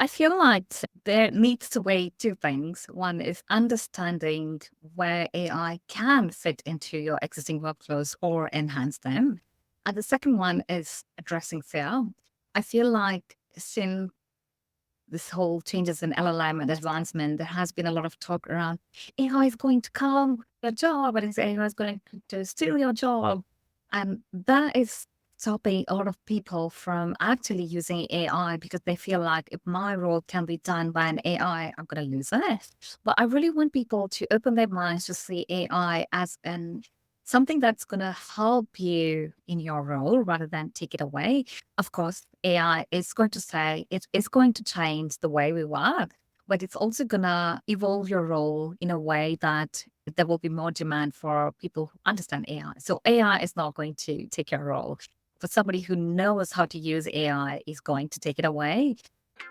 I feel like there needs to be two things. One is understanding where AI can fit into your existing workflows or enhance them. And the second one is addressing fear. I feel like since this whole changes in LLM and advancement, there has been a lot of talk around AI is going to come your job, and AI is going to steal your job. And that is stopping a lot of people from actually using AI because they feel like if my role can be done by an AI, I'm going to lose it. But I really want people to open their minds to see AI as something that's going to help you in your role rather than take it away. Of course, AI is going to say it is going to change the way we work, but it's also going to evolve your role in a way that there will be more demand for people who understand AI. So AI is not going to take your role. For somebody who knows how to use AI is going to take it away.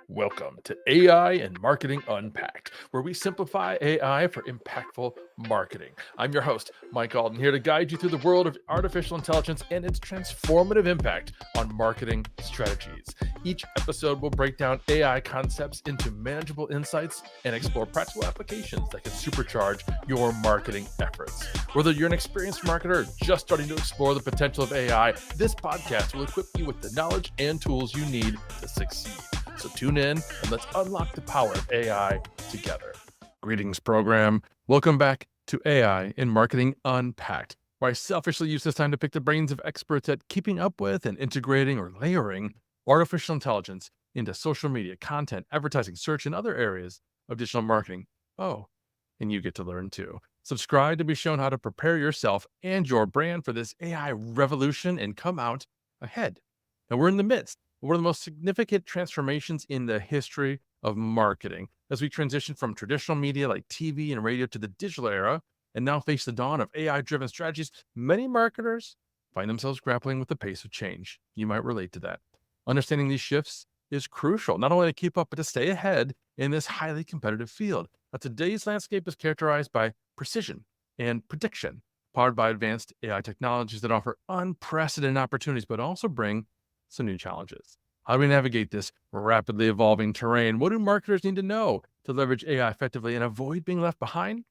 Welcome to AI and Marketing Unpacked, where we simplify AI for impactful marketing. I'm your host, Mike Alden, here to guide you through the world of artificial intelligence and its transformative impact on marketing strategies. Each episode will break down AI concepts into manageable insights and explore practical applications that can supercharge your marketing efforts. Whether you're an experienced marketer or just starting to explore the potential of AI, this podcast will equip you with the knowledge and tools you need to succeed. So tune in and let's unlock the power of AI together. Greetings, program. Welcome back to AI in Marketing Unpacked, where I selfishly use this time to pick the brains of experts at keeping up with and integrating or layering artificial intelligence into social media, content, advertising, search, and other areas of digital marketing. Oh, and you get to learn too. Subscribe to be shown how to prepare yourself and your brand for this AI revolution and come out ahead. Now, we're in the midst of one of the most significant transformations in the history of marketing as we transition from traditional media like TV and radio to the digital era and now face the dawn of AI-driven strategies. Many marketers find themselves grappling with the pace of change. You might relate to that. Understanding these shifts is crucial, not only to keep up, but to stay ahead in this highly competitive field. Now, today's landscape is characterized by precision and prediction, powered by advanced AI technologies that offer unprecedented opportunities, but also bring some new challenges. How do we navigate this rapidly evolving terrain? What do marketers need to know to leverage AI effectively and avoid being left behind?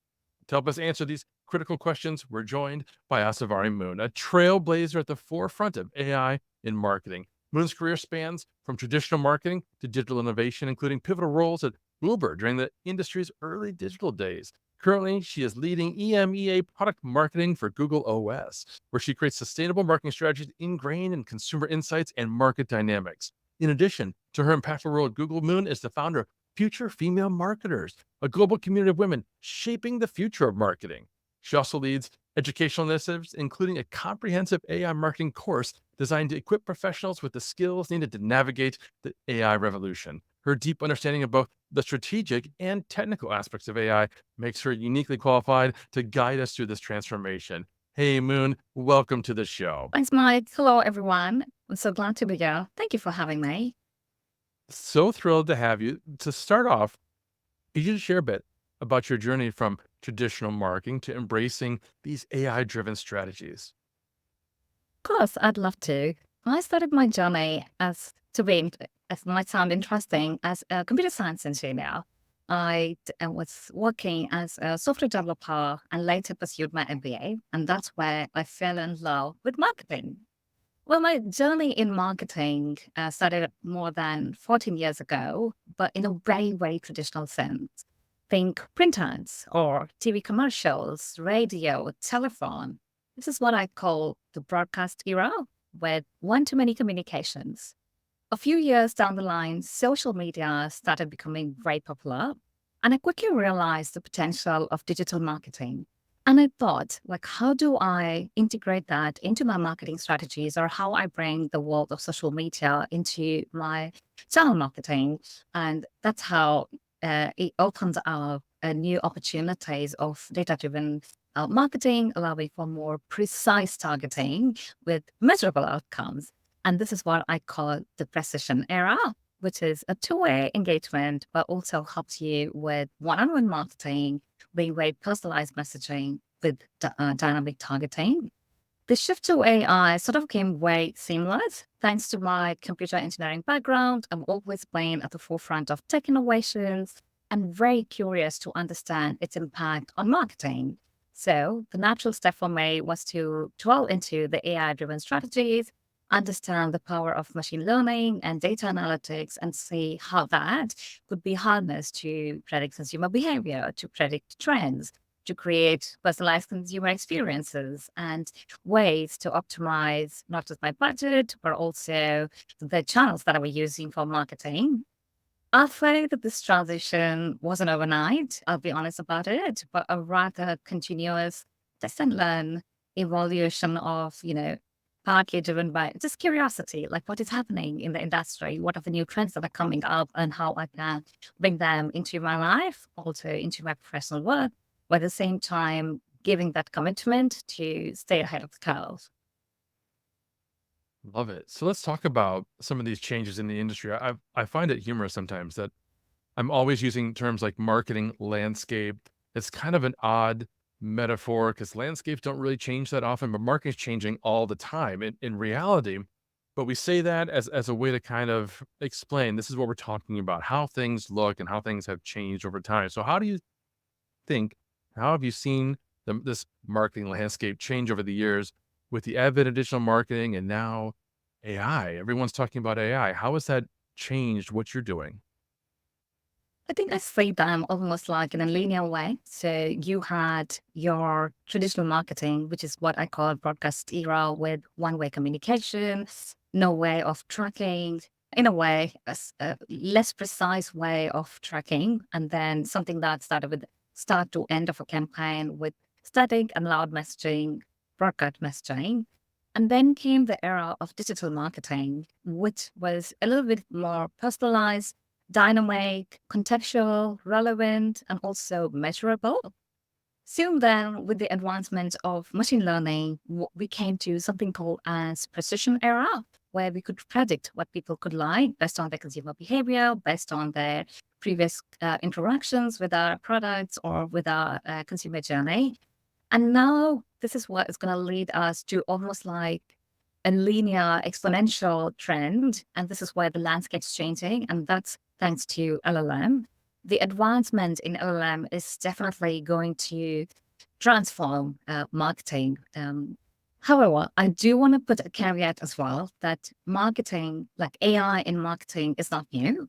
To help us answer these critical questions, we're joined by Asavari Moon, a trailblazer at the forefront of AI in marketing. Moon's career spans from traditional marketing to digital innovation, including pivotal roles at Uber during the industry's early digital days. Currently, she is leading EMEA Product Marketing for Google OS, where she creates sustainable marketing strategies ingrained in consumer insights and market dynamics. In addition to her impactful role at Google, Moon is the founder of Future Female Marketers, a global community of women shaping the future of marketing. She also leads educational initiatives, including a comprehensive AI marketing course designed to equip professionals with the skills needed to navigate the AI revolution. Her deep understanding of both the strategic and technical aspects of AI makes her uniquely qualified to guide us through this transformation. Hey, Moon, welcome to the show. Thanks, Mike. Hello, everyone. I'm so glad to be here. Thank you for having me. So thrilled to have you. To start off, could you just share a bit about your journey from traditional marketing to embracing these AI-driven strategies? Of course, I'd love to. I started my journey as might sound interesting, as a computer science engineer. I was working as a software developer and later pursued my MBA. And that's where I fell in love with marketing. Well, my journey in marketing started more than 14 years ago, but in a very, very traditional sense. Think print ads or TV commercials, radio, telephone. This is what I call the broadcast era with one-to-many communications. A few years down the line, social media started becoming very popular, and I quickly realized the potential of digital marketing. And I thought, like, how do I integrate that into my marketing strategies or how I bring the world of social media into my channel marketing? And that's how it opens up new opportunities of data-driven marketing, allowing for more precise targeting with measurable outcomes. And this is what I call the precision era, which is a two-way engagement, but also helps you with one-on-one marketing, being very personalized messaging with dynamic targeting. The shift to AI sort of came way seamless. Thanks to my computer engineering background, I'm always been at the forefront of tech innovations and very curious to understand its impact on marketing. So the natural step for me was to delve into the AI-driven strategies, understand the power of machine learning and data analytics, and see how that could be harnessed to predict consumer behavior, to predict trends, to create personalized consumer experiences, and ways to optimize not just my budget, but also the channels that I was using for marketing. I think that this transition wasn't overnight, I'll be honest about it, but a rather continuous test and learn evaluation of, partly driven by just curiosity, like what is happening in the industry, what are the new trends that are coming up, and how I can bring them into my life, also into my professional work, but at the same time, giving that commitment to stay ahead of the curve. Love it. So let's talk about some of these changes in the industry. I find it humorous sometimes that I'm always using terms like marketing landscape. It's kind of an odd metaphor because landscapes don't really change that often, but marketing's changing all the time in reality. But we say that as a way to kind of explain this is what we're talking about, how things look and how things have changed over time. So how do you think, how have you seen this marketing landscape change over the years with the advent of digital marketing and now AI? Everyone's talking about AI. How has that changed what you're doing? I think I see them almost like in a linear way. So you had your traditional marketing, which is what I call broadcast era, with one-way communication, no way of tracking, in a way, a less precise way of tracking. And then something that started with start to end of a campaign with static and loud messaging, broadcast messaging. And then came the era of digital marketing, which was a little bit more personalized, dynamic, contextual, relevant, and also measurable. Soon then, with the advancement of machine learning, we came to something called as precision era, where we could predict what people could like based on their consumer behavior, based on their previous interactions with our products or with our consumer journey. And now this is what is going to lead us to almost like a linear exponential trend. And this is where the landscape's changing. And that's thanks to LLM. The advancement in LLM is definitely going to transform marketing. However, I do want to put a caveat as well that marketing, like AI in marketing, is not new.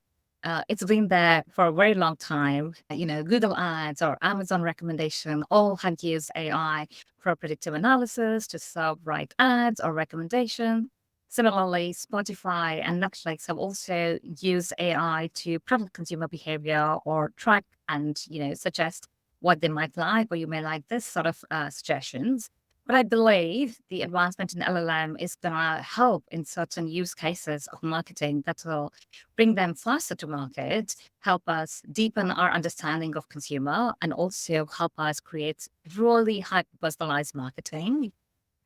It's been there for a very long time. Google Ads or Amazon recommendation all have used AI for predictive analysis to serve right ads or recommendation. Similarly, Spotify and Netflix have also used AI to predict consumer behavior or track and suggest what they might like, or you may like this sort of suggestions. But I believe the advancement in LLM is going to help in certain use cases of marketing that will bring them faster to market, help us deepen our understanding of consumer, and also help us create really hyper-personalized marketing.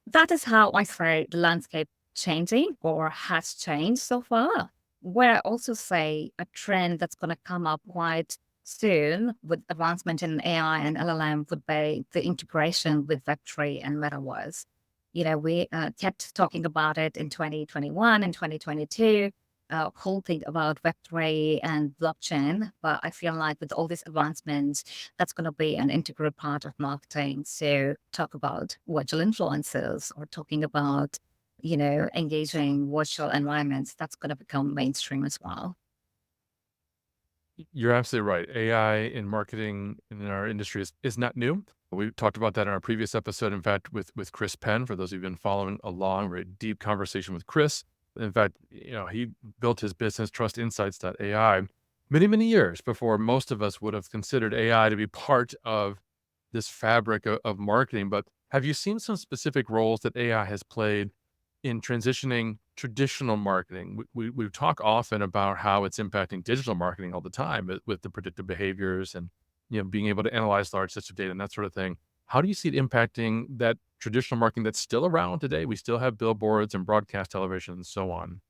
That is how I see the landscape changing or has changed so far. Where I also say a trend that's going to come up quite soon with advancement in AI and LLM would be the integration with Web3 and Metaverse. We kept talking about it in 2021 and 2022, whole thing about Web3 and blockchain. But I feel like with all these advancements, that's going to be an integral part of marketing. So talk about virtual influencers or talking about, engaging virtual environments, that's going to become mainstream as well. You're absolutely right. AI in marketing in our industry is not new. We talked about that in our previous episode, in fact, with Chris Penn. For those who've been following along, very deep conversation with Chris. In fact, he built his business trustinsights.ai many, many years before most of us would have considered AI to be part of this fabric of marketing. But have you seen some specific roles that AI has played in transitioning traditional marketing? We talk often about how it's impacting digital marketing all the time with the predictive behaviors and being able to analyze large sets of data and that sort of thing. How do you see it impacting that traditional marketing that's still around today? We still have billboards and broadcast television and so on.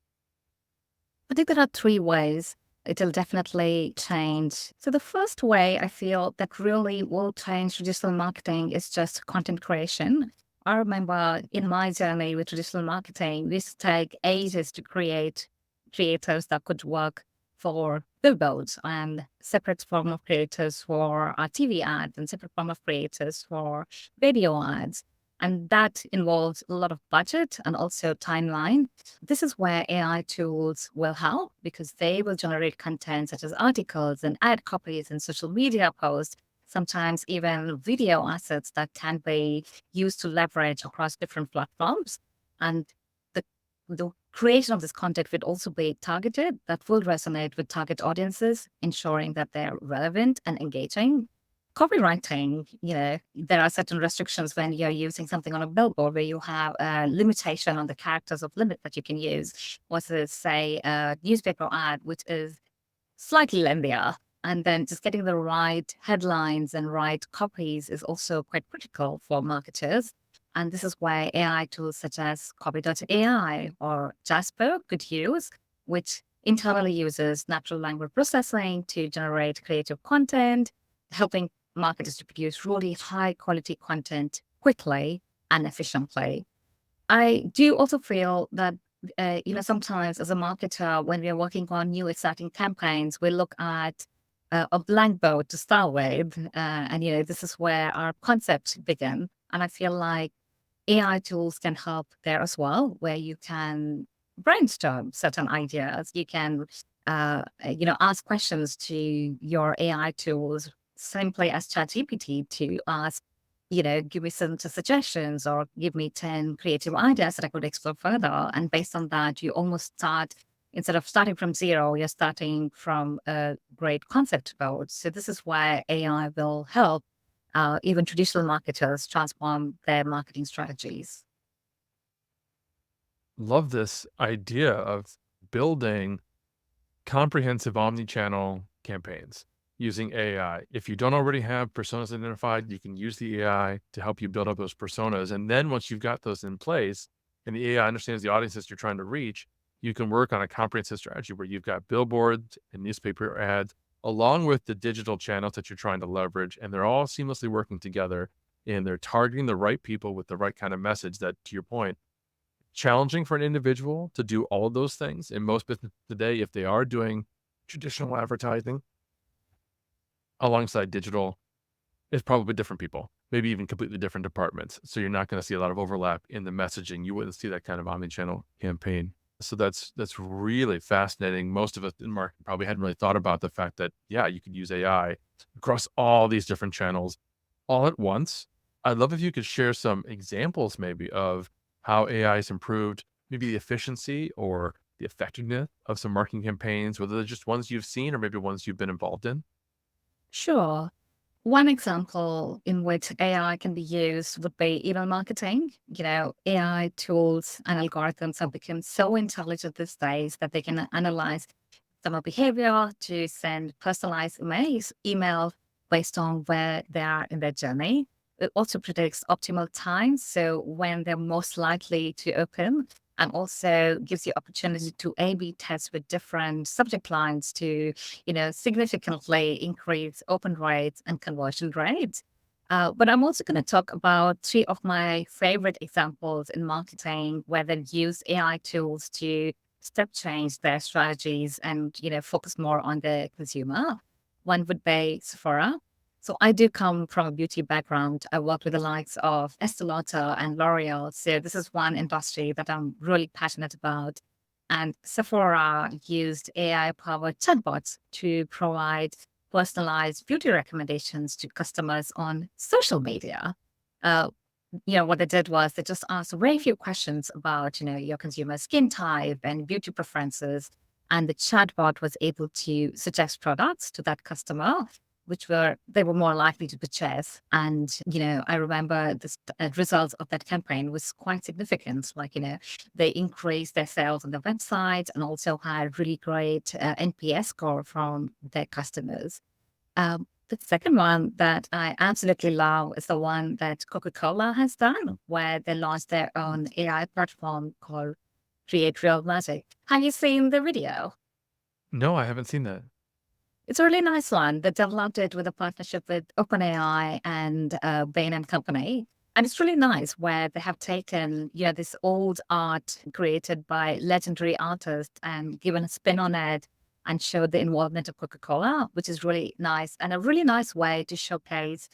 I think there are three ways it'll definitely change. So the first way I feel that really will change digital marketing is just content creation. I remember in my journey with traditional marketing, we used to take ages to create creators that could work for billboards and separate form of creators for our TV ads and separate form of creators for video ads. And that involves a lot of budget and also timeline. This is where AI tools will help because they will generate content such as articles and ad copies and social media posts, sometimes even video assets that can be used to leverage across different platforms. And the, the creation of this content would also be targeted that will resonate with target audiences, ensuring that they're relevant and engaging. Copywriting, there are certain restrictions when you're using something on a billboard where you have a limitation on the characters of limit that you can use, versus, say, a newspaper ad, which is slightly lengthier. And then just getting the right headlines and right copies is also quite critical for marketers. And this is why AI tools such as Copy.ai or Jasper could use, which internally uses natural language processing to generate creative content, helping marketers to produce really high quality content quickly and efficiently. I do also feel that, sometimes as a marketer, when we're working on new exciting campaigns, we look at a blank boat to start with. This is where our concepts begin. And I feel like AI tools can help there as well, where you can brainstorm certain ideas. You can, ask questions to your AI tools, simply as ChatGPT, to ask, give me some suggestions or give me 10 creative ideas that I could explore further. And based on that, you almost start, instead of starting from zero, you're starting from a great concept board. So this is where AI will help even traditional marketers transform their marketing strategies. Love this idea of building comprehensive omni-channel campaigns using AI. If you don't already have personas identified, you can use the AI to help you build up those personas. And then once you've got those in place and the AI understands the audiences you're trying to reach, you can work on a comprehensive strategy where you've got billboards and newspaper ads along with the digital channels that you're trying to leverage. And they're all seamlessly working together and they're targeting the right people with the right kind of message that, to your point, challenging for an individual to do all of those things. In most business today, if they are doing traditional advertising alongside digital, it's probably different people, maybe even completely different departments. So you're not going to see a lot of overlap in the messaging. You wouldn't see that kind of omni-channel campaign. So that's really fascinating. Most of us in marketing probably hadn't really thought about the fact that, yeah, you could use AI across all these different channels all at once. I'd love if you could share some examples maybe of how AI has improved maybe the efficiency or the effectiveness of some marketing campaigns, whether they're just ones you've seen or maybe ones you've been involved in. Sure. One example in which AI can be used would be email marketing. AI tools and algorithms have become so intelligent these days that they can analyze customer behavior to send personalized email based on where they are in their journey. It also predicts optimal time, so when they're most likely to open, and also gives you opportunity to A/B test with different subject lines to, significantly increase open rates and conversion rates. But I'm also going to talk about three of my favorite examples in marketing where they use AI tools to step change their strategies and, focus more on the consumer. One would be Sephora. So I do come from a beauty background. I work with the likes of Estee Lauder and L'Oreal. So this is one industry that I'm really passionate about. And Sephora used AI-powered chatbots to provide personalized beauty recommendations to customers on social media. Uh, what they did was they just asked very few questions about, your consumer skin type and beauty preferences. And the chatbot was able to suggest products to that customer, which they were more likely to purchase. And, I remember the results of that campaign was quite significant. Like, they increased their sales on the website and also had really great NPS score from their customers. The second one that I absolutely love is the one that Coca-Cola has done, where they launched their own AI platform called Create Real Magic. Have you seen the video? No, I haven't seen that. It's a really nice one. They developed it with a partnership with OpenAI and Bain and Company. And it's really nice where they have taken, this old art created by legendary artists and given a spin on it and showed the involvement of Coca-Cola, which is really nice and a really nice way to showcase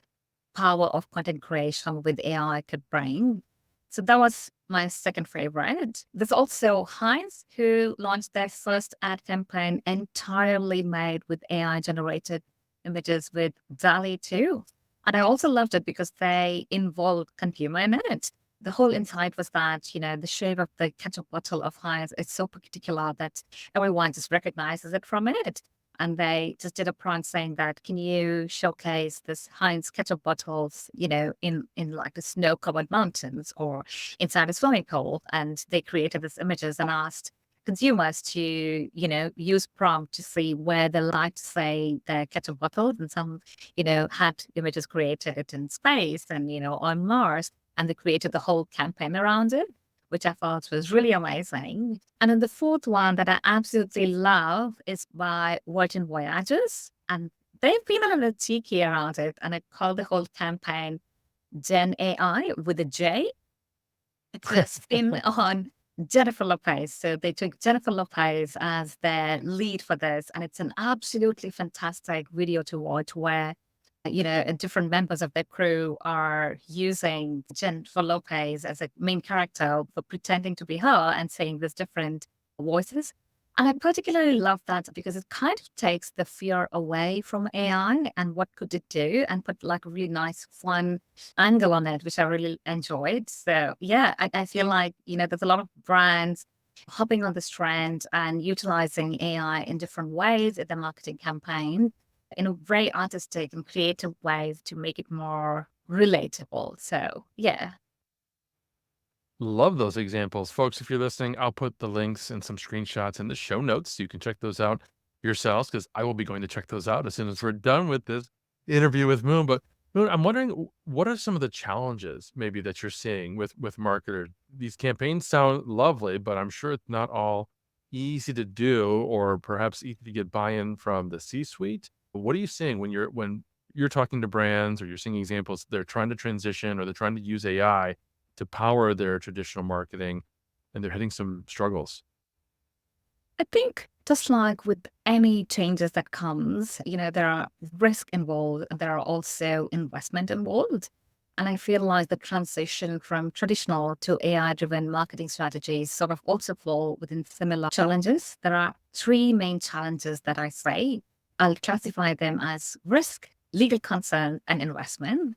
power of content creation with AI could bring. So that was my second favorite. There's also Heinz, who launched their first ad campaign entirely made with AI generated images with DALL-E 2. And I also loved it because they involved consumer in it. The whole insight was that, the shape of the ketchup bottle of Heinz is so particular that everyone just recognizes it from it. And they just did a prompt saying that, can you showcase this Heinz ketchup bottles, in like the snow-covered mountains or inside a swimming pool? And they created these images and asked consumers to, use prompt to see where they like to say their ketchup bottles. And some, had images created in space and, on Mars. And they created the whole campaign around it, which I thought was really amazing. And then the fourth one that I absolutely love is by Virgin Voyages. And they've been a little cheeky around it. And I call the whole campaign Gen AI with a J. It's a spin on Jennifer Lopez. So they took Jennifer Lopez as their lead for this. And it's an absolutely fantastic video to watch where different members of the crew are using Jennifer Lopez as a main character, but pretending to be her and saying these different voices. And I particularly love that because it kind of takes the fear away from AI and what could it do and put like a really nice, fun angle on it, which I really enjoyed. So yeah, I feel like, there's a lot of brands hopping on this trend and utilizing AI in different ways in the marketing campaign in a very artistic and creative ways to make it more relatable. So yeah. Love those examples. Folks, if you're listening, I'll put the links and some screenshots in the show notes so you can check those out yourselves because I will be going to check those out as soon as we're done with this interview with Moon. But Moon, I'm wondering what are some of the challenges maybe that you're seeing with marketers? These campaigns sound lovely, but I'm sure it's not all easy to do or perhaps easy to get buy-in from the C-suite. What are you seeing when you're talking to brands or you're seeing examples they're trying to transition or they're trying to use AI to power their traditional marketing, and they're hitting some struggles? I think just like with any changes that comes, there are risk involved and there are also investment involved. And I feel like the transition from traditional to AI-driven marketing strategies sort of also fall within similar challenges. There are three main challenges that I say. I'll classify them as risk, legal concern, and investment.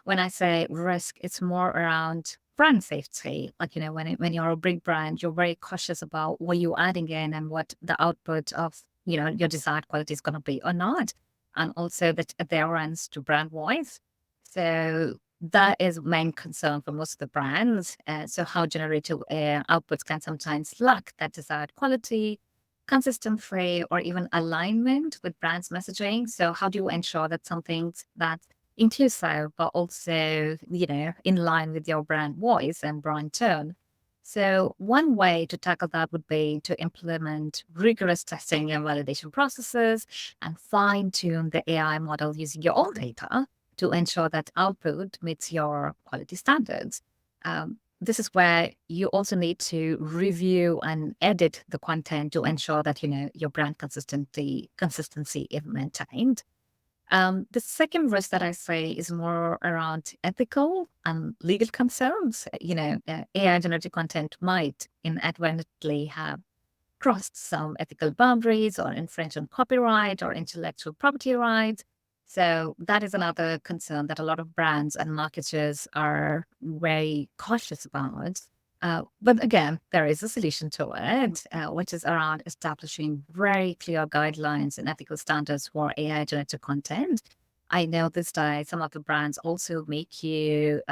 When I say risk, it's more around brand safety. Like, when you're a big brand, you're very cautious about what you're adding in and what the output of, your desired quality is going to be or not. And also the adherence to brand voice. So that is main concern for most of the brands. So how generative outputs can sometimes lack that desired quality, consistency, or even alignment with brands' messaging. So how do you ensure that something's that's inclusive, but also, in line with your brand voice and brand tone? So one way to tackle that would be to implement rigorous testing and validation processes and fine tune the AI model using your own data to ensure that output meets your quality standards. This is where you also need to review and edit the content to ensure that, your brand consistency is maintained. The second risk that I say is more around ethical and legal concerns. AI generated content might inadvertently have crossed some ethical boundaries or infringe on copyright or intellectual property rights. So that is another concern that a lot of brands and marketers are very cautious about. But again, there is a solution to it, which is around establishing very clear guidelines and ethical standards for AI generated content. I know this day some of the brands also make you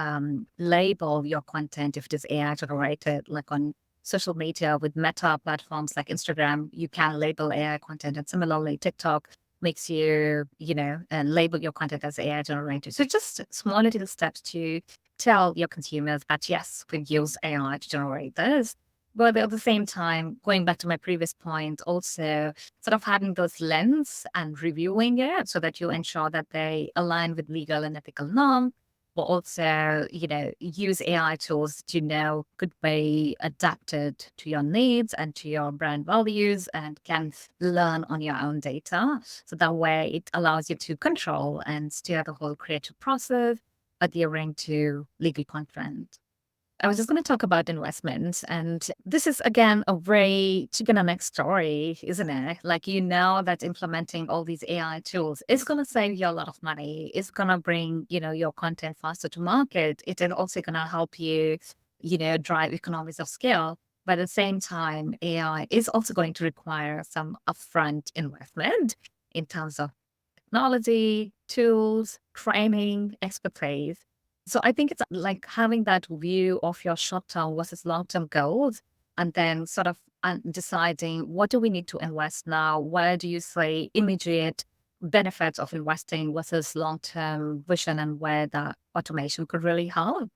label your content if it is AI generated, like on social media with meta platforms like Instagram, you can label AI content, and similarly TikTok makes you, label your content as AI generated. So just small little steps to tell your consumers that yes, we use AI to generate this. But at the same time, going back to my previous point, also sort of having those lens and reviewing it so that you ensure that they align with legal and ethical norm. but also, use AI tools that could be adapted to your needs and to your brand values and can learn on your own data. So that way it allows you to control and steer the whole creative process, adhering to legal content. I was just going to talk about investments. And this is, again, a very chicken and egg story, isn't it? Like, that implementing all these AI tools is going to save you a lot of money. It's going to bring, your content faster to market. It is also going to help you, drive economies of scale. But at the same time, AI is also going to require some upfront investment in terms of technology, tools, training, expertise. So I think it's like having that view of your short-term versus long-term goals, and then sort of deciding what do we need to invest now? Where do you see immediate benefits of investing versus long-term vision, and where that automation could really help?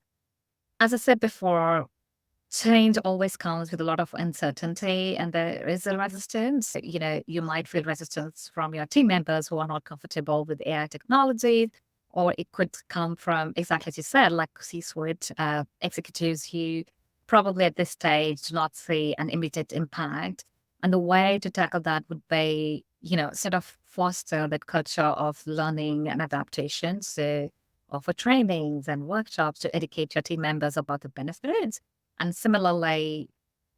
As I said before, change always comes with a lot of uncertainty, and there is a resistance. You might feel resistance from your team members who are not comfortable with AI technology, or it could come from, exactly as you said, like C-suite executives who probably at this stage do not see an immediate impact. And the way to tackle that would be, sort of foster that culture of learning and adaptation. So offer trainings and workshops to educate your team members about the benefits. And similarly,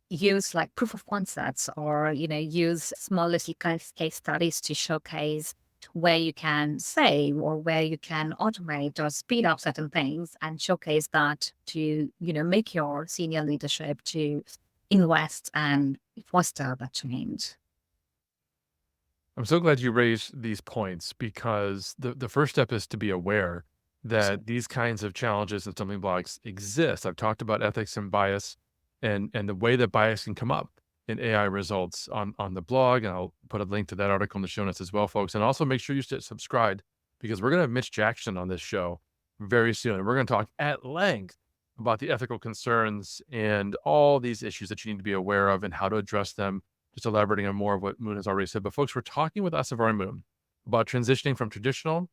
use like proof of concepts, or, use small little case studies to showcase where you can save or where you can automate or speed up certain things, and showcase that to, make your senior leadership to invest and foster that change. I'm so glad you raised these points because the first step is to be aware that these kinds of challenges and stumbling blocks exist. I've talked about ethics and bias and the way that bias can come up in AI results on the blog. And I'll put a link to that article in the show notes as well, folks. And also make sure you stay subscribed, because we're going to have Mitch Jackson on this show very soon. And we're going to talk at length about the ethical concerns and all these issues that you need to be aware of and how to address them, just elaborating on more of what Moon has already said. But folks, we're talking with Asavari Moon about transitioning from traditional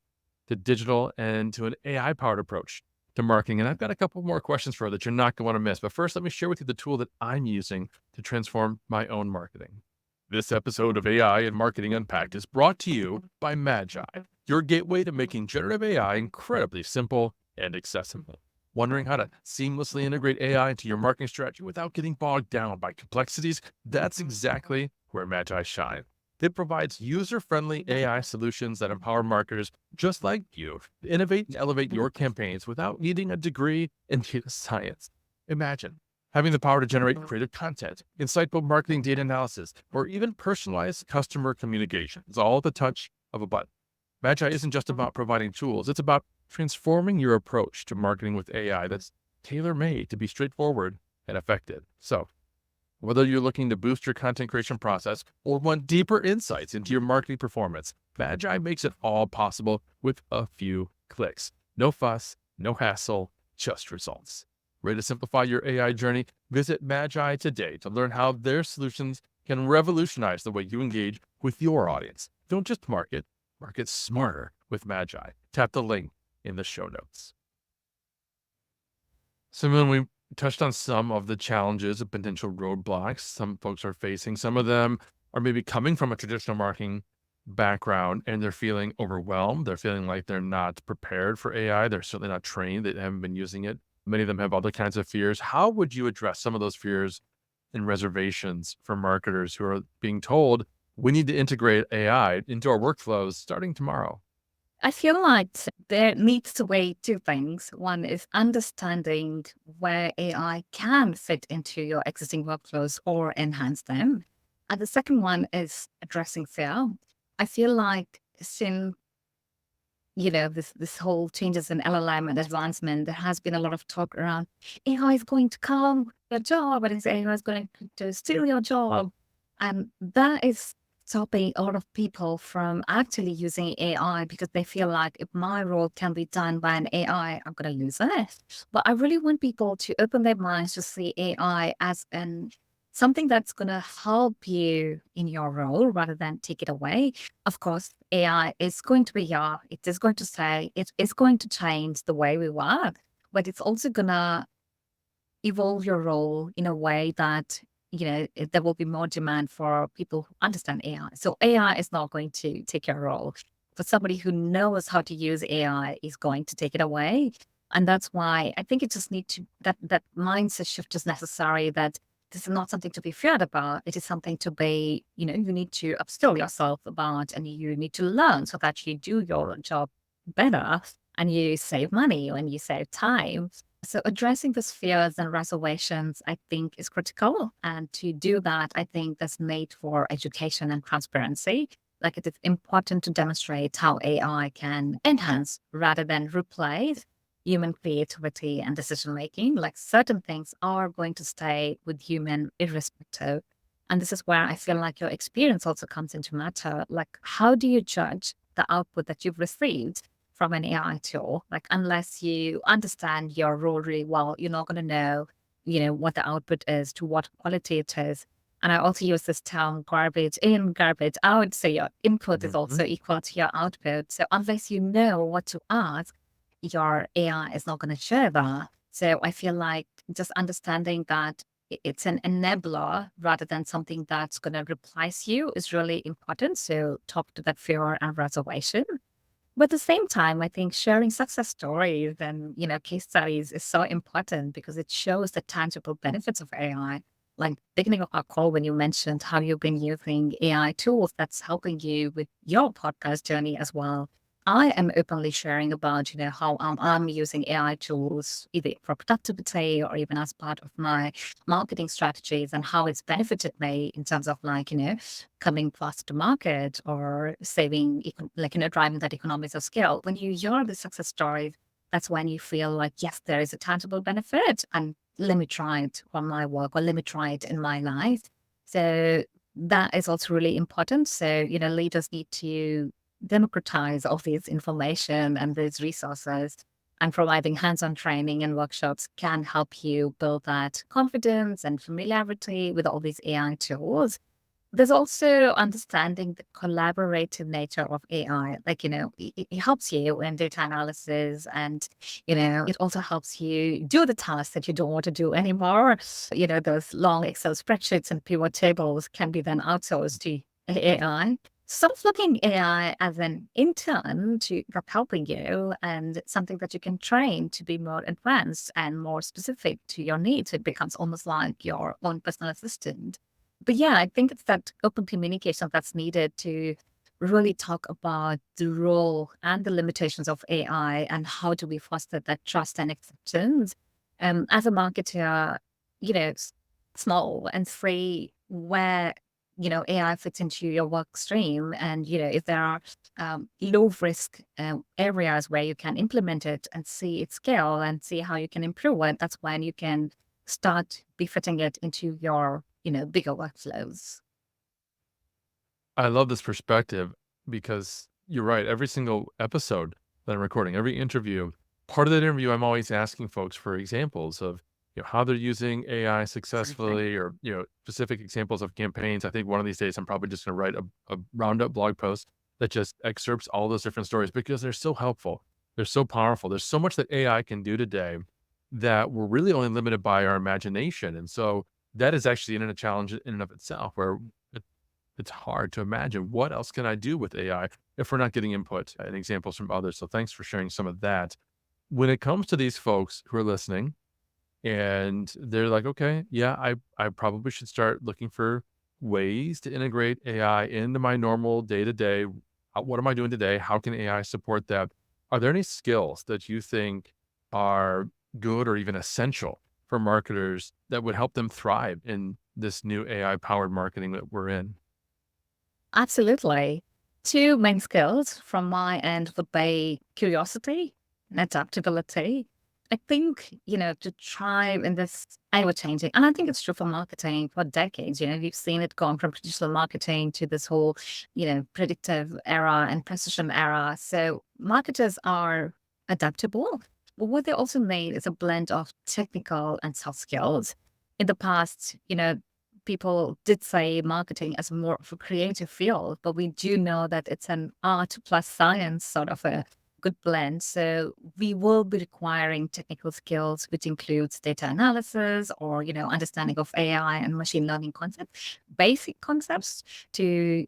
to digital and to an AI-powered approach to marketing. And I've got a couple more questions for her that you're not going to want to miss. But first, let me share with you the tool that I'm using to transform my own marketing. This episode of AI and Marketing Unpacked is brought to you by Magi, your gateway to making generative AI incredibly simple and accessible. Wondering how to seamlessly integrate AI into your marketing strategy without getting bogged down by complexities? That's exactly where Magi shine. It provides user-friendly AI solutions that empower marketers just like you to innovate and elevate your campaigns without needing a degree in data science. Imagine having the power to generate creative content, insightful marketing data analysis, or even personalized customer communication. It's all at the touch of a button. Magi isn't just about providing tools. It's about transforming your approach to marketing with AI that's tailor-made to be straightforward and effective. So, whether you're looking to boost your content creation process or want deeper insights into your marketing performance, Magi makes it all possible with a few clicks. No fuss, no hassle, just results. Ready to simplify your AI journey? Visit Magi today to learn how their solutions can revolutionize the way you engage with your audience. Don't just market smarter with Magi. Tap the link in the show notes. So when we touched on some of the challenges and potential roadblocks some folks are facing, some of them are maybe coming from a traditional marketing background and they're feeling overwhelmed. They're feeling like they're not prepared for AI. They're certainly not trained. They haven't been using it. Many of them have other kinds of fears. How would you address some of those fears and reservations for marketers who are being told we need to integrate AI into our workflows starting tomorrow? I feel like there needs to be two things. One is understanding where AI can fit into your existing workflows or enhance them. And the second one is addressing fear. I feel like since this whole changes in LLM and advancement, there has been a lot of talk around AI is going to come your job, and AI is going to steal your job. And that is stopping a lot of people from actually using AI, because they feel like if my role can be done by an AI, I'm going to lose it. But I really want people to open their minds to see AI as an something that's going to help you in your role rather than take it away. Of course, AI is going to be it is going to say, it is going to change the way we work, but it's also going to evolve your role in a way that, there will be more demand for people who understand AI. So AI is not going to take your role. But somebody who knows how to use AI is going to take it away. And that's why I think it just need to, that mindset shift is necessary, that this is not something to be feared about. It is something to be, you need to upskill yourself about, and you need to learn so that you do your job better and you save money and you save time. So addressing these fears and reservations, I think, is critical. And to do that, I think there's need for education and transparency. Like, it is important to demonstrate how AI can enhance rather than replace human creativity and decision making. Like, certain things are going to stay with human irrespective. And this is where I feel like your experience also comes into matter. Like, how do you judge the output that you've received from an AI tool? Like, unless you understand your role really well, you're not going to know, what the output is, to what quality it is. And I also use this term garbage in, garbage out. So your input is Mhm. also equal to your output. So unless you know what to ask, your AI is not going to share that. So I feel like just understanding that it's an enabler rather than something that's going to replace you is really important. So talk to that fear and reservation. But at the same time, I think sharing success stories and, case studies is so important because it shows the tangible benefits of AI. Like, beginning of our call, when you mentioned how you've been using AI tools that's helping you with your podcast journey as well. I am openly sharing about, how I'm using AI tools either for productivity or even as part of my marketing strategies, and how it's benefited me in terms of, like, coming fast to market or saving, driving that economies of scale. When you hear the success stories, that's when you feel like, yes, there is a tangible benefit, and let me try it on my work, or let me try it in my life. So that is also really important. So, leaders need to democratize all this information and these resources, and providing hands-on training and workshops can help you build that confidence and familiarity with all these AI tools. There's also understanding the collaborative nature of AI. Like, it helps you in data analysis, and, it also helps you do the tasks that you don't want to do anymore. Those long Excel spreadsheets and pivot tables can be then outsourced to AI. Stop looking AI as an intern to that's helping you, and something that you can train to be more advanced and more specific to your needs. It becomes almost like your own personal assistant. But yeah, I think it's that open communication that's needed to really talk about the role and the limitations of AI, and how do we foster that trust and acceptance. As a marketer, small and free, where, AI fits into your work stream, and, if there are low risk areas where you can implement it and see it scale and see how you can improve it, that's when you can start befitting it into your, bigger workflows. I love this perspective because you're right. Every single episode that I'm recording, every interview, part of that interview, I'm always asking folks for examples of how they're using AI Exactly. successfully, or specific examples of campaigns. I think one of these days I'm probably just going to write a roundup blog post that just excerpts all those different stories because they're so helpful. They're so powerful. There's so much that AI can do today that we're really only limited by our imagination, and so that is actually in a challenge in and of itself, where it's hard to imagine what else can I do with AI if we're not getting input and examples from others. So thanks for sharing some of that. When it comes to these folks who are listening and they're like, okay, yeah, I probably should start looking for ways to integrate AI into my normal day to day. What am I doing today? How can AI support that? Are there any skills that you think are good or even essential for marketers that would help them thrive in this new AI powered marketing that we're in? Absolutely. Two main skills from my end would be curiosity and adaptability. I think, to try in this ever changing, and I think it's true for marketing for decades. We've seen it gone from traditional marketing to this whole, predictive era and precision era. So marketers are adaptable. But what they also need is a blend of technical and soft skills. In the past, people did say marketing as more of a creative field, but we do know that it's an art plus science sort of a good blend. So we will be requiring technical skills, which includes data analysis or, understanding of AI and machine learning concepts, basic concepts to,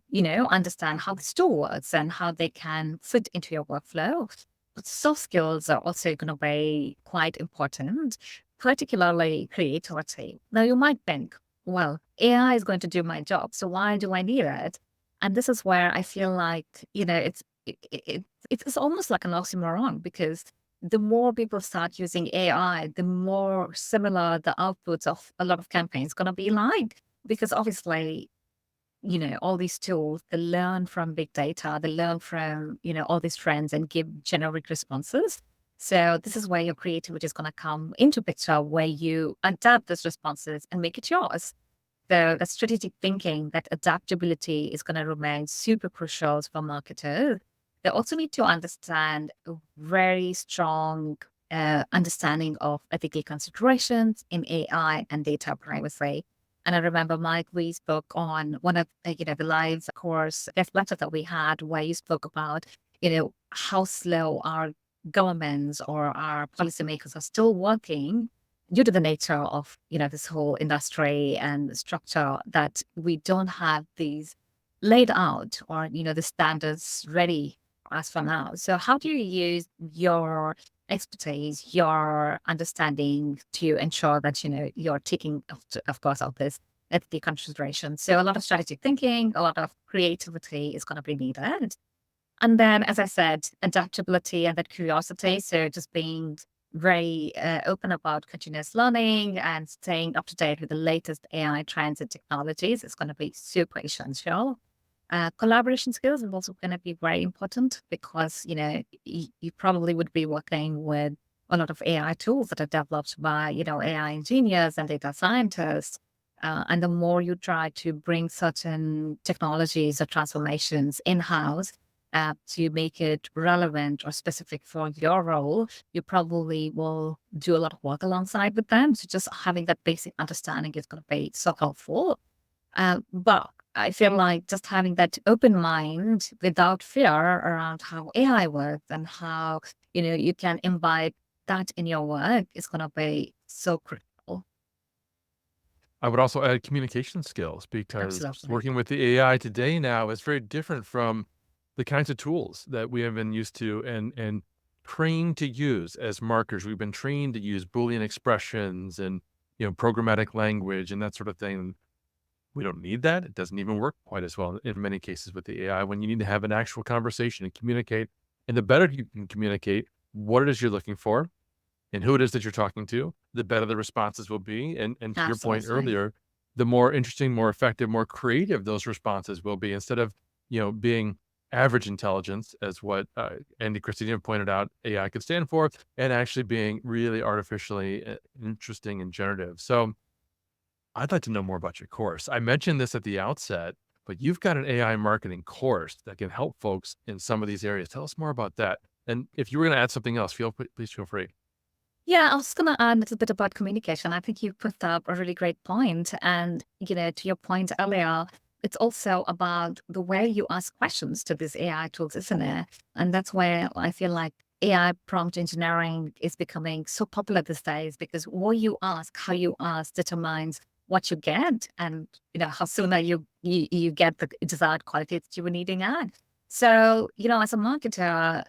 understand how the tool works and how they can fit into your workflow. But soft skills are also going to be quite important, particularly creativity. Now, you might think, well, AI is going to do my job, so why do I need it? And this is where I feel like, it's almost like an oxymoron, because the more people start using AI, the more similar the outputs of a lot of campaigns going to be like. Because obviously, all these tools, they learn from big data, they learn from, all these trends and give generic responses. So this is where your creativity is going to come into picture, where you adapt those responses and make it yours. So the strategic thinking, that adaptability is going to remain super crucial for marketers. They also need to understand a very strong understanding of ethical considerations in AI and data privacy. And I remember, Mike, we spoke on one of the live course lecture that we had, where you spoke about how slow our governments or our policymakers are still working due to the nature of this whole industry and structure, that we don't have these laid out, or the standards ready as for now. So how do you use your expertise, your understanding, to ensure that you're taking of course of this ethical consideration? So a lot of strategic thinking, a lot of creativity is going to be needed. And then, as I said, adaptability and that curiosity. So just being very open about continuous learning and staying up to date with the latest AI trends and technologies is going to be super essential. Collaboration skills is also going to be very important, because you probably would be working with a lot of AI tools that are developed by AI engineers and data scientists. And the more you try to bring certain technologies or transformations in-house to make it relevant or specific for your role, you probably will do a lot of work alongside with them. So just having that basic understanding is going to be so helpful. But I feel like just having that open mind without fear around how AI works and how, you can imbibe that in your work is going to be so critical. I would also add communication skills, because Absolutely. working with the AI today now is very different from the kinds of tools that we have been used to and trained to use as marketers. We've been trained to use Boolean expressions and programmatic language and that sort of thing. We don't need that. It doesn't even work quite as well in many cases with the AI, when you need to have an actual conversation and communicate. And the better you can communicate what it is you're looking for and who it is that you're talking to, the better the responses will be. And to your point Absolutely. earlier, the more interesting, more effective, more creative those responses will be, instead of, being average intelligence, as what Andy Christina pointed out AI could stand for, and actually being really artificially interesting and generative. So I'd like to know more about your course. I mentioned this at the outset, but you've got an AI marketing course that can help folks in some of these areas. Tell us more about that. And if you were going to add something else, please feel free. Yeah, I was going to add a little bit about communication. I think you put up a really great point. And, to your point earlier, it's also about the way you ask questions to these AI tools, isn't it? And that's where I feel like AI prompt engineering is becoming so popular these days, because what you ask, how you ask, determines what you get, and how sooner you get the desired quality that you were needing at. So, as a marketer,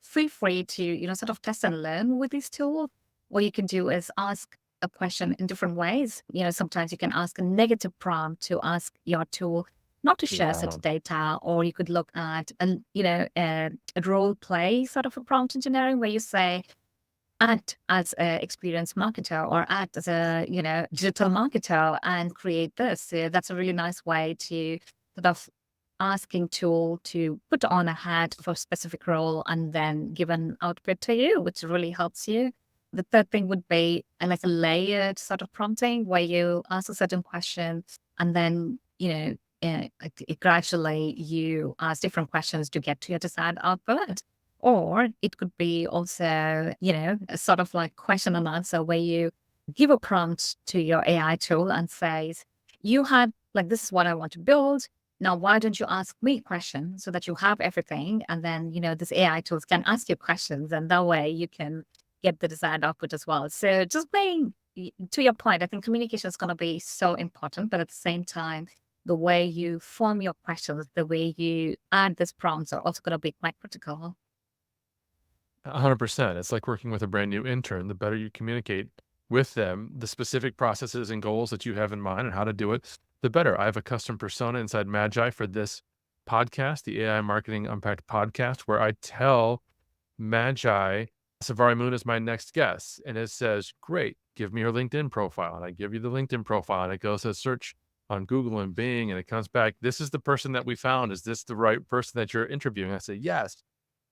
feel free to, sort of test and learn with these tools. What you can do is ask a question in different ways. Sometimes you can ask a negative prompt to ask your tool not to share Yeah. such data, or you could look at a role play sort of a prompt engineering, where you say, act as an experienced marketer, or act as a digital marketer and create this. So that's a really nice way to sort of asking tool to put on a hat for a specific role and then give an output to you, which really helps you. The third thing would be like a layered sort of prompting, where you ask a certain question and then gradually you ask different questions to get to your desired output. Or it could be also, a sort of like question and answer, where you give a prompt to your AI tool and says, you had like, this is what I want to build. Now, why don't you ask me questions so that you have everything? And then, this AI tools can ask you questions, and that way you can get the desired output as well. So just playing to your point, I think communication is going to be so important, but at the same time, the way you form your questions, the way you add these prompts are also going to be quite critical. 100%. It's like working with a brand new intern. The better you communicate with them, the specific processes and goals that you have in mind and how to do it, the better. I have a custom persona inside Magi for this podcast, the AI Marketing Unpacked podcast, where I tell Magi, Asavari Moon is my next guest. And it says, great, give me your LinkedIn profile. And I give you the LinkedIn profile, and it goes to search on Google and Bing, and it comes back, this is the person that we found. Is this the right person that you're interviewing? I say, yes.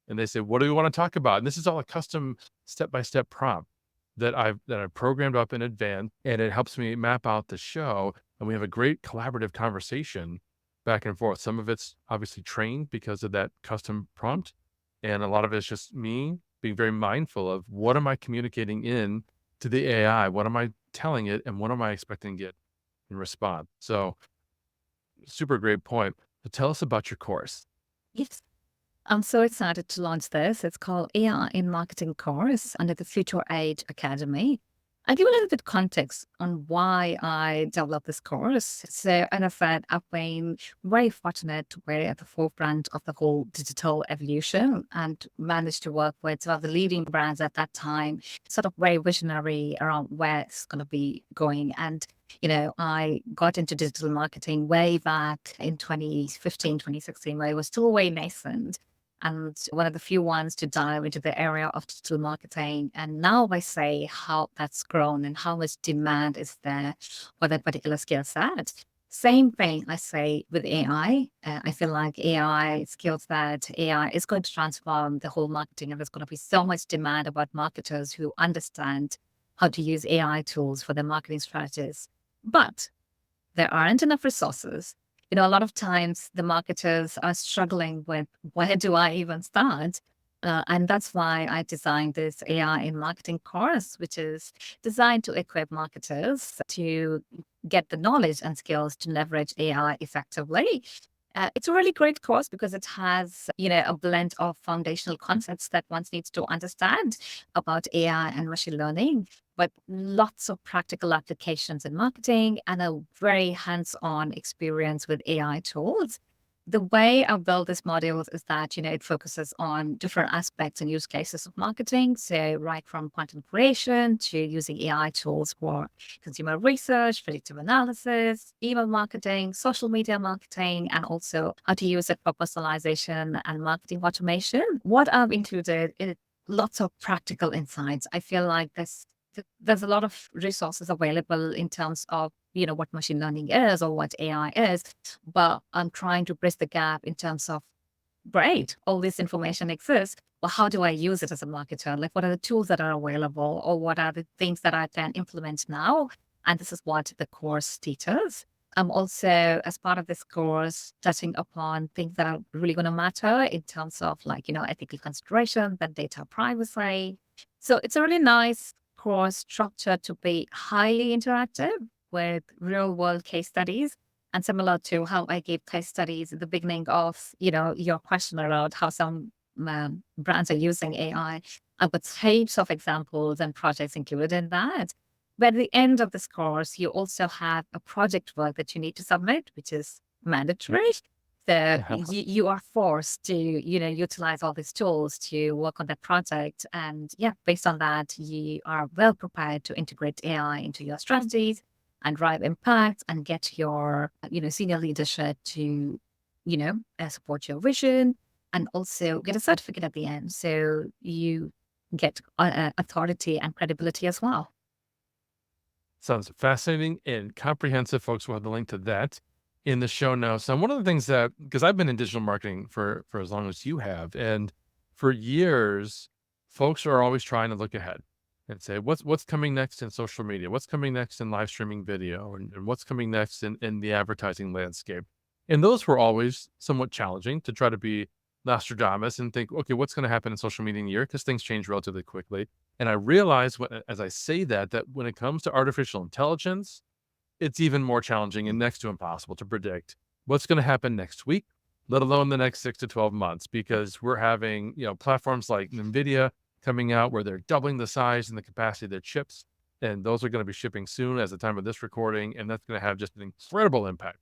And they say, what do we want to talk about? And this is all a custom step-by-step prompt that I've programmed up in advance, and it helps me map out the show. And we have a great collaborative conversation back and forth. Some of it's obviously trained because of that custom prompt. And a lot of it's just me being very mindful of what am I communicating in to the AI? What am I telling it? And what am I expecting to get in response? So super great point. So tell us about your course. Yes. I'm so excited to launch this. It's called AI in Marketing course under the Future Age Academy. I'll give a little bit context on why I developed this course. So, and I said, I've been very fortunate to be at the forefront of the whole digital evolution and managed to work with some of the leading brands at that time, sort of very visionary around where it's going to be going. And I got into digital marketing way back in 2015, 2016, where it was still way nascent and one of the few ones to dive into the area of digital marketing. And now I say how that's grown and how much demand is there for that particular skill set. Same thing I say with AI. I feel like AI skill set, AI is going to transform the whole marketing, and there's going to be so much demand about marketers who understand how to use AI tools for their marketing strategies. But there aren't enough resources. A lot of times the marketers are struggling with where do I even start? And that's why I designed this AI in Marketing course, which is designed to equip marketers to get the knowledge and skills to leverage AI effectively. It's a really great course because it has, a blend of foundational concepts that one needs to understand about AI and machine learning, but lots of practical applications in marketing and a very hands-on experience with AI tools. The way I build this module is that, it focuses on different aspects and use cases of marketing. So right from content creation to using AI tools for consumer research, predictive analysis, email marketing, social media marketing, and also how to use it for personalization and marketing automation. What I've included is lots of practical insights. I feel like there's a lot of resources available in terms of what machine learning is or what AI is, but I'm trying to bridge the gap in terms of, great, all this information exists, but how do I use it as a marketer? Like, what are the tools that are available, or what are the things that I can implement now? And this is what the course teaches. I'm also, as part of this course, touching upon things that are really going to matter in terms of ethical considerations and data privacy. So it's a really nice course structure to be highly interactive with real world case studies. And similar to how I gave case studies at the beginning of, your question around how some brands are using AI, I've got heaps of examples and projects included in that. But at the end of this course, you also have a project work that you need to submit, which is mandatory. So you are forced to, utilize all these tools to work on that project. And yeah, based on that, you are well prepared to integrate AI into your strategies and drive impact and get your, senior leadership to, support your vision, and also get a certificate at the end. So you get authority and credibility as well. Sounds fascinating and comprehensive. Folks will have the link to that in the show notes. And one of the things that, because I've been in digital marketing for as long as you have, and for years, folks are always trying to look ahead and say, what's coming next in social media? What's coming next in live streaming video? And what's coming next in the advertising landscape? And those were always somewhat challenging to try to be Nostradamus and think, okay, what's going to happen in social media in a year? Because things change relatively quickly. And I realize as I say that when it comes to artificial intelligence, it's even more challenging and next to impossible to predict what's going to happen next week, let alone the next 6 to 12 months, because we're having, platforms like NVIDIA coming out where they're doubling the size and the capacity of their chips. And those are going to be shipping soon as the time of this recording. And that's going to have just an incredible impact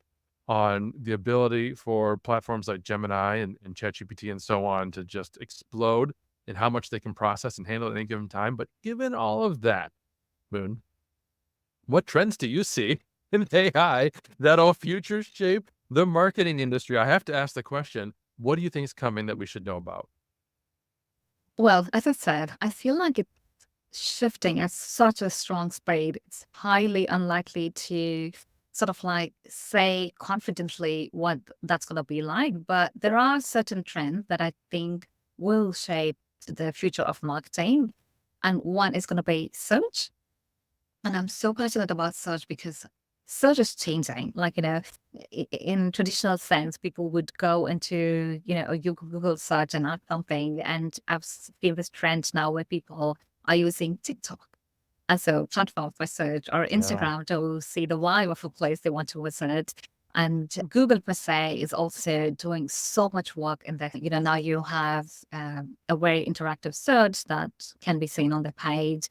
on the ability for platforms like Gemini and ChatGPT and so on to just explode in how much they can process and handle at any given time. But given all of that, Moon, what trends do you see in AI that'll future shape the marketing industry? I have to ask the question, what do you think is coming that we should know about? Well, as I said, I feel like it's shifting at such a strong speed. It's highly unlikely to sort of like say confidently what that's going to be like. But there are certain trends that I think will shape the future of marketing. And one is going to be search. And I'm so passionate about search because search is changing. Like, in traditional sense, people would go into, a Google search and add something. And I've seen this trend now where people are using TikTok as a platform for search or Yeah. Instagram to see the vibe of a place they want to visit. And Google per se is also doing so much work in that, now you have a very interactive search that can be seen on the page.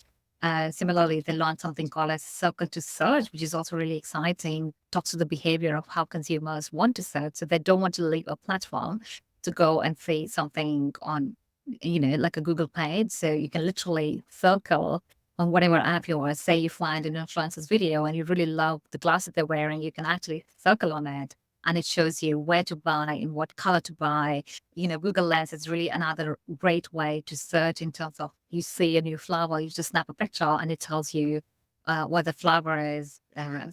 Similarly, they launched something called a circle to search, which is also really exciting, talks to the behavior of how consumers want to search. So they don't want to leave a platform to go and see something on, like a Google page. So you can literally circle on whatever app you are. Say you find an influencer's video and you really love the glasses they're wearing, you can actually circle on it and it shows you where to buy and what color to buy. Google Lens is really another great way to search in terms of you see a new flower, you just snap a picture and it tells you what the flower is.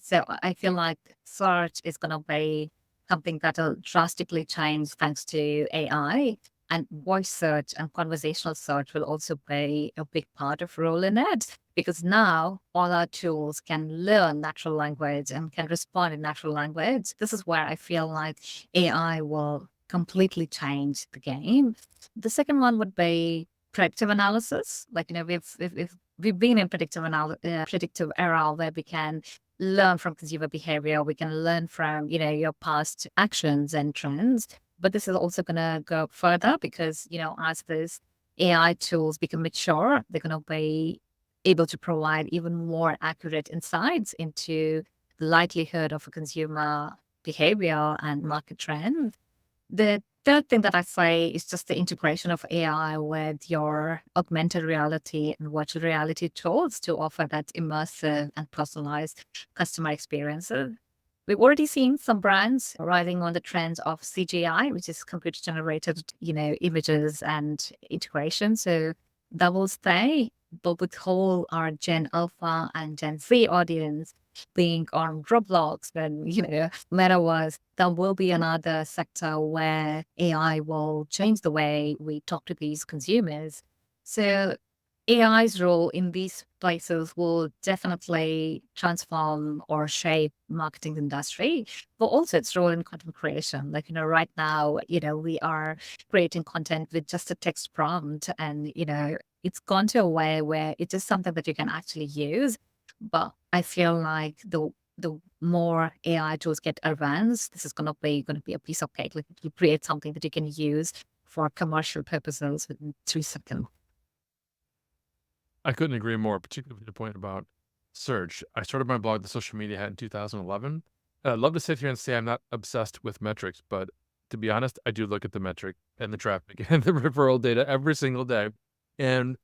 So I feel like search is going to be something that'll drastically change thanks to AI. And voice search and conversational search will also play a big part of role in it because now all our tools can learn natural language and can respond in natural language. This is where I feel like AI will completely change the game. The second one would be predictive analysis. Like, we've been in predictive era where we can learn from consumer behavior. We can learn from, your past actions and trends. But this is also going to go further because, as these AI tools become mature, they're going to be able to provide even more accurate insights into the likelihood of a consumer behavior and market trends. The third thing that I say is just the integration of AI with your augmented reality and virtual reality tools to offer that immersive and personalized customer experiences. We've already seen some brands riding on the trends of CGI, which is computer generated, images and integration. So that will stay, but with whole our Gen Alpha and Gen Z audience being on Roblox and, Metaverse, there will be another sector where AI will change the way we talk to these consumers. So AI's role in these places will definitely transform or shape marketing industry, but also its role in content creation. Like, right now, we are creating content with just a text prompt and, it's gone to a way where it's just something that you can actually use. But I feel like the more AI tools get advanced, this is going to be a piece of cake. Like you create something that you can use for commercial purposes within 3 seconds. I couldn't agree more, particularly the point about search. I started my blog, The Social Media Hat, in 2011. I'd love to sit here and say I'm not obsessed with metrics, but to be honest, I do look at the metric and the traffic and the referral data every single day. And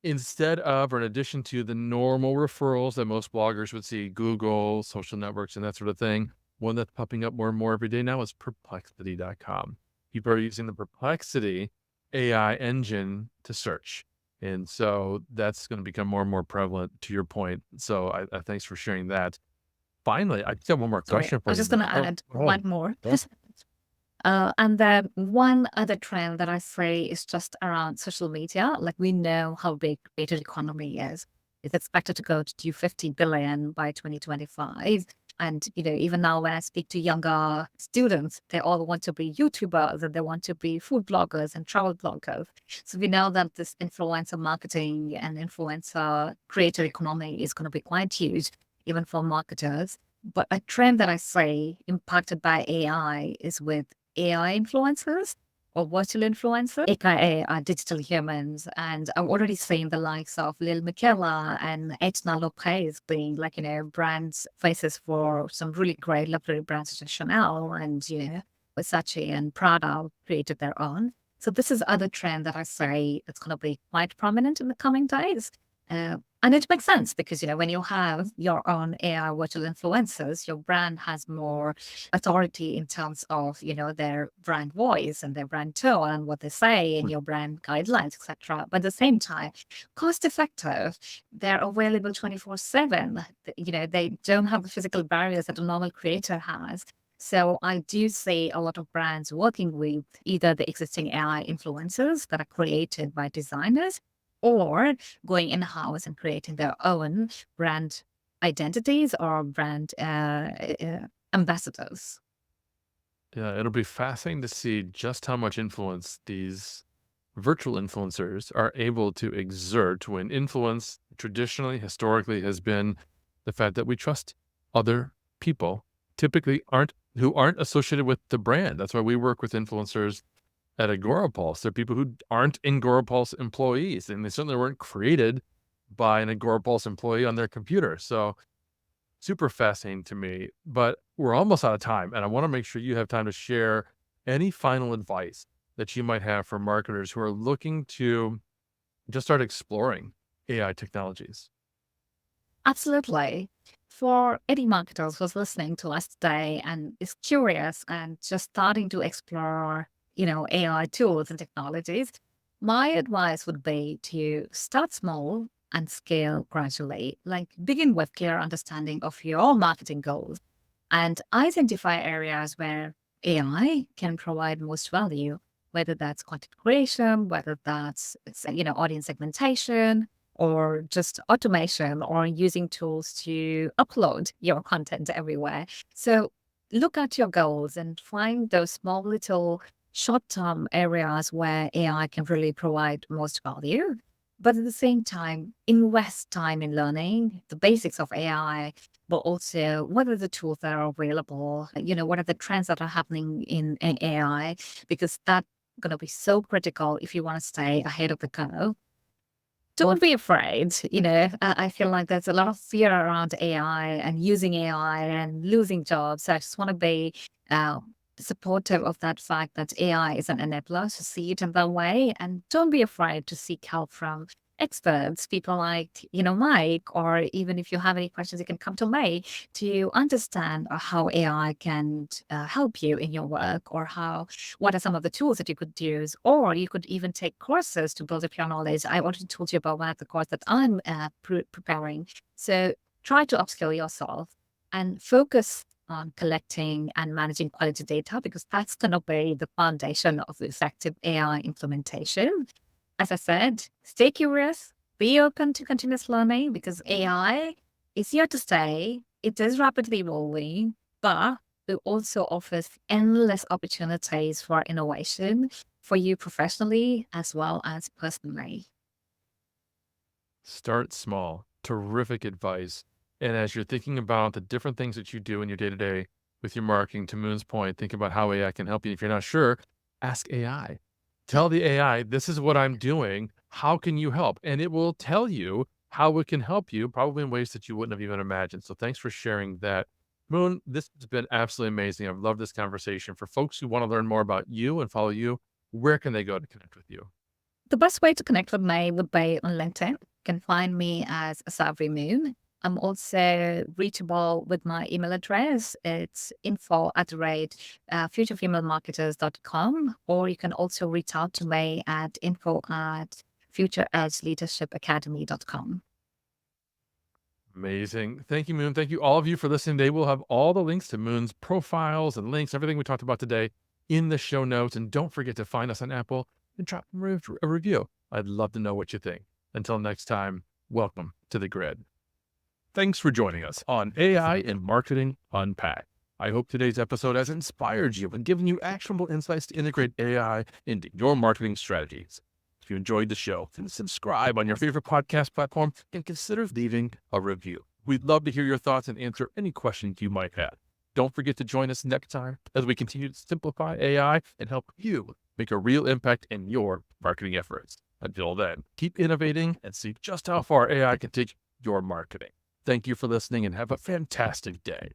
instead of, or in addition to the normal referrals that most bloggers would see, Google, social networks, and that sort of thing, one that's popping up more and more every day now is perplexity.com. People are using the Perplexity AI engine to search. And so that's going to become more and more prevalent to your point. So I thanks for sharing that. Finally, I just have one more Sorry, question I for was you. just going to Oh, add go ahead. one more. Yeah. And then one other trend that I say is just around social media. Like we know how big creator economy is. It's expected to go to 50 billion by 2025. And, even now when I speak to younger students, they all want to be YouTubers and they want to be food bloggers and travel bloggers. So we know that this influencer marketing and influencer creator economy is going to be quite huge. even for marketers. But a trend that I see impacted by AI is with AI influencers or virtual influencers, aka digital humans. And I'm already seeing the likes of Lil Miquela and Etna Lopez being brands faces for some really great luxury brands such as Chanel and, Versace and Prada created their own. So this is other trend that I say it's going to be quite prominent in the coming days. And it makes sense because, when you have your own AI virtual influencers, your brand has more authority in terms of, their brand voice and their brand tone and what they say in your brand guidelines, etc. But at the same time, cost effective, they're available 24/7. They don't have the physical barriers that a normal creator has. So I do see a lot of brands working with either the existing AI influencers that are created by designers or going in-house and creating their own brand identities or brand ambassadors. Yeah, it'll be fascinating to see just how much influence these virtual influencers are able to exert when influence traditionally, historically has been the fact that we trust other people, typically who aren't associated with the brand. That's why we work with influencers at Agorapulse. They're people who aren't Agorapulse employees, and they certainly weren't created by an Agorapulse employee on their computer. So super fascinating to me, but we're almost out of time. And I want to make sure you have time to share any final advice that you might have for marketers who are looking to just start exploring AI technologies. Absolutely. For any marketers who's listening to us today and is curious and just starting to explore, AI tools and technologies, my advice would be to start small and scale gradually. Like begin with clear understanding of your marketing goals and identify areas where AI can provide most value, whether that's content creation, whether that's, audience segmentation, or just automation or using tools to upload your content everywhere. So look at your goals and find those small little short-term areas where AI can really provide most value. But at the same time, invest time in learning the basics of AI, but also what are the tools that are available, what are the trends that are happening in AI, because that's going to be so critical if you want to stay ahead of the curve. Don't be afraid. I feel like there's a lot of fear around AI and using AI and losing jobs. So I just want to be uh, supportive of that fact that AI is an enabler, to see it in that way. And don't be afraid to seek help from experts, people like, Mike, or even if you have any questions, you can come to me to understand how AI can help you in your work or what are some of the tools that you could use, or you could even take courses to build up your knowledge. I already told you about one of the course that I'm preparing. So try to upskill yourself and focus on collecting and managing quality data because that's going to be the foundation of effective AI implementation. As I said, stay curious, be open to continuous learning because AI is here to stay. It is rapidly evolving, but it also offers endless opportunities for innovation for you professionally as well as personally. Start small. Terrific advice. And as you're thinking about the different things that you do in your day to day with your marketing, to Moon's point, think about how AI can help you. If you're not sure, ask AI. Tell the AI, this is what I'm doing. How can you help? And it will tell you how it can help you, probably in ways that you wouldn't have even imagined. So thanks for sharing that. Moon, this has been absolutely amazing. I've loved this conversation. For folks who want to learn more about you and follow you, where can they go to connect with you? The best way to connect with me would be on LinkedIn. You can find me as Asavari Moon. I'm also reachable with my email address. It's info@futurefemalemarketers.com, or you can also reach out to me at info@futureedgeleadershipacademy.com. Amazing. Thank you, Moon. Thank you, all of you, for listening today. We'll have all the links to Moon's profiles and links, everything we talked about today in the show notes. And don't forget to find us on Apple and drop a review. I'd love to know what you think. Until next time, welcome to the grid. Thanks for joining us on AI and Marketing Unpacked. I hope today's episode has inspired you and given you actionable insights to integrate AI into your marketing strategies. If you enjoyed the show, then subscribe on your favorite podcast platform and consider leaving a review. We'd love to hear your thoughts and answer any questions you might have. Don't forget to join us next time as we continue to simplify AI and help you make a real impact in your marketing efforts. Until then, keep innovating and see just how far AI can take your marketing. Thank you for listening and have a fantastic day.